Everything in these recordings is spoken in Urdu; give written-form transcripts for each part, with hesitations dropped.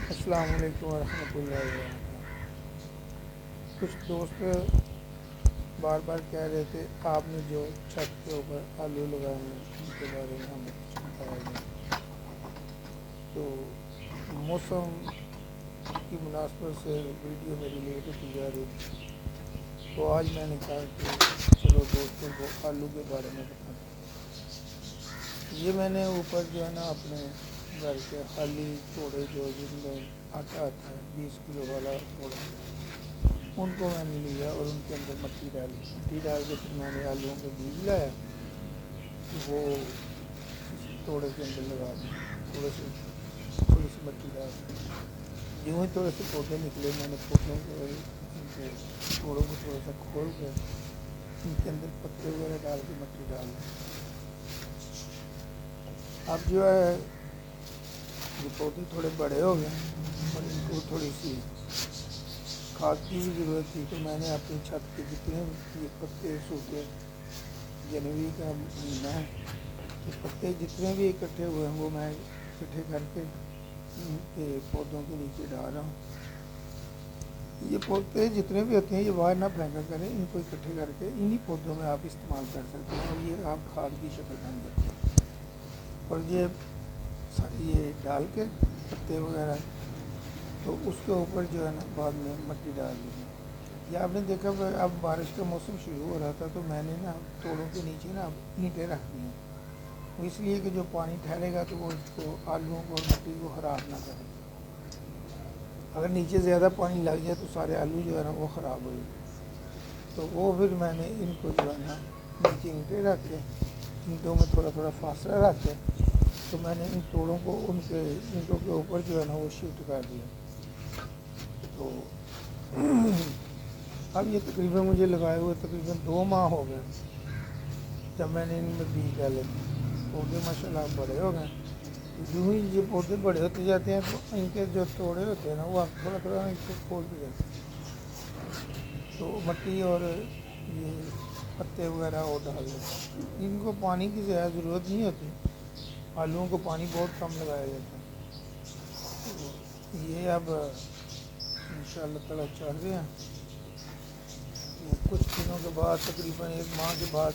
السلام علیکم ورحمۃ اللہ وبرکاتہ۔ کچھ دوست بار بار کہہ رہے تھے آپ نے جو چھت کے اوپر آلو لگائے ہیں ان کے بارے میں ہمیں کچھ بتایا جائے۔ تو موسم کی مناسبت سے ویڈیو میری لیٹ ہوتی جا رہی تھی، تو آج میں نے کہا کہ چلو دوستوں کو آلو کے بارے میں بتاتا ہوں۔ یہ میں نے اوپر جو ہے نا اپنے گھر کے خالی توڑے جو جن میں آٹا آتا ہے 20 کلو والا توڑا، ان کو میں نے لیا اور ان کے اندر مٹی ڈال کے پھر میں نے آلوؤں کے بیج لایا، وہ اس توڑے کے اندر لگا دیا، تھوڑی سی مٹی ڈال دی۔ یوں ہی تھوڑے سے پودے نکلے، میں نے پودوں کو ان کے توڑوں کو تھوڑا سا کھول کے ان کے اندر پتے وغیرہ ڈال کے مٹی ڈال دی۔ اب جو ہے یہ پودے تھوڑے بڑے ہو گئے اور ان کو تھوڑی سی کھاد کی بھی ضرورت تھی، تو میں نے اپنی چھت کے جتنے یہ پتے سوکھے، جنوری کا مہینہ ہے، یہ پتے جتنے بھی اکٹھے ہوئے ہیں وہ میں اکٹھے کر کے ان کے پودوں کے نیچے ڈال رہا ہوں۔ یہ پودے جتنے بھی ہوتے ہیں یہ باہر نہ پھینکا کریں، ان کو اکٹھے کر کے انہی پودوں میں آپ استعمال کر سکتے ہیں اور یہ آپ کھاد کی شکل بن جاتے ہیں۔ اور یہ ڈال کے پتے وغیرہ، تو اس کے اوپر جو ہے نا بعد میں مٹی ڈال دی۔ یہ آپ نے دیکھا اب بارش کا موسم شروع ہو رہا تھا، تو میں نے نا توڑوں کے نیچے نا اینٹیں رکھ دی ہیں، وہ اس لیے کہ جو پانی ٹھہرے گا تو وہ اس کو آلوؤں کو اور مٹی کو خراب نہ کرے۔ اگر نیچے زیادہ پانی لگ جائے تو سارے آلو جو ہے نا وہ خراب ہو جائے، تو وہ پھر میں نے ان کو جو ہے نا نیچے اینٹیں رکھ کے اینٹوں میں تھوڑا تھوڑا فاصلہ رکھ کے، تو میں نے ان توڑوں کو ان کے اینٹوں کے اوپر جو ہے نا وہ شفٹ کر دیا۔ تو اب یہ تقریباً مجھے لگائے ہوئے تقریباً 2 ماہ ہو گئے جب میں نے ان میں بیج ڈالے تھے۔ پودے ماشاء اللہ بڑے ہو گئے، یوں ہی یہ پودے بڑے ہوتے جاتے ہیں تو ان کے جو توڑے ہوتے ہیں نا وہ آپ تھوڑا تھوڑا ان کو کھولتے جاتے ہیں، تو مٹی اور یہ پتے وغیرہ وہ ڈال دیتے ہیں۔ ان کو پانی کی زیادہ ضرورت نہیں ہوتی، آلوؤں کو پانی بہت کم لگایا جاتا ہے۔ تو یہ اب انشاءاللہ تعالیٰ چل رہے ہیں، تو کچھ دنوں کے بعد تقریباً 1 ماہ کے بعد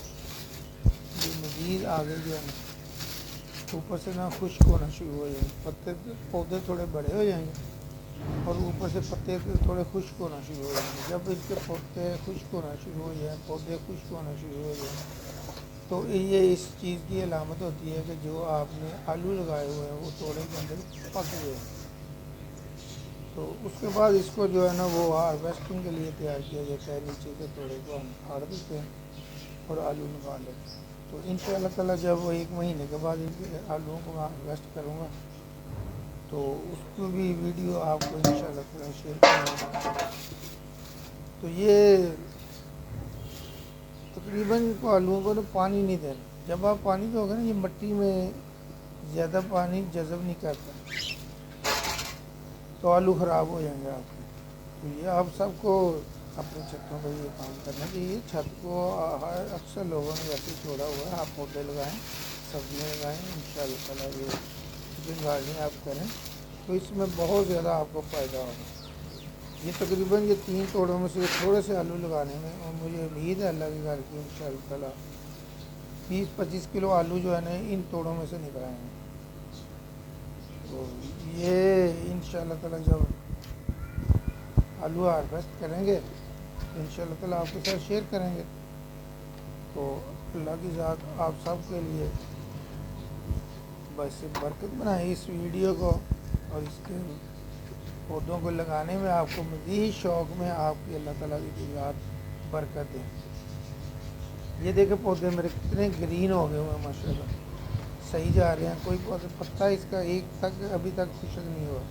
یہ مزید آگے جو ہے نا اوپر سے نا خشک ہونا شروع ہو جائیں گے، پودے تھوڑے بڑے ہو جائیں گے اور اوپر سے پتے تھوڑے خشک ہونا شروع ہو جائیں گے۔ جب اس کے پتے خشک ہونا شروع ہو جائیں، پودے خشک ہونا شروع ہو جائیں، تو یہ اس چیز کی علامت ہوتی ہے کہ جو آپ نے آلو لگائے ہوئے ہیں وہ توڑے کے اندر پک گئے ہیں۔ تو اس کے بعد اس کو جو ہے نا وہ ہارویسٹنگ کے لیے تیار کیا جاتا ہے، نیچے کے توڑے کو ہم کاٹ دیتے ہیں اور آلو نکال لیتے ہیں۔ تو ان شاء اللہ تعالیٰ جب وہ 1 مہینے کے بعد ان کے آلوؤں کو میں ہارویسٹ کروں گا تو اس کو بھی ویڈیو آپ کو ان شاء اللہ تعالیٰ شیئر کروں گا۔ تو یہ تقریباً آلوؤں کو پانی نہیں دینا، جب آپ پانی دو گے نا یہ مٹی میں زیادہ پانی جذب نہیں کرتا تو آلو خراب ہو جائیں گے آپ کے۔ تو یہ آپ سب کو اپنی چھتوں پہ یہ کام کرنا چاہیے۔ چھت کو اکثر لوگوں نے ویسے چھوڑا ہوا ہے، آپ پودے لگائیں، سبزیاں لگائیں، انشاءاللہ تعالیٰ یہ کچن گارڈننگ آپ کریں تو اس میں بہت زیادہ آپ کو فائدہ ہوگا۔ یہ تقریباً یہ 3 توڑوں میں سے تھوڑے سے آلو لگانے میں، اور مجھے امید ہے اللہ کے گھر کی انشاءاللہ تعالیٰ 20-25 کلو آلو جو ہے نا ان توڑوں میں سے نکل آئیں گے۔ تو یہ انشاءاللہ تعالیٰ جب آلو ہارویسٹ کریں گے تو انشاءاللہ تعالیٰ آپ کے ساتھ شیئر کریں گے۔ تو اللہ کی ذات آپ سب کے لیے بس برکت بنائے اس ویڈیو کو، اور اس کے پودوں کو لگانے میں آپ کو مزید شوق میں آپ کی اللہ تعالیٰ کی ذات برکت دیں۔ یہ دیکھیں پودے میرے کتنے گرین ہو گئے ہوئے ہیں ماشاءاللہ، صحیح جا رہے ہیں، کوئی پتا اس کا ایک تک ابھی تک خشک نہیں ہوا۔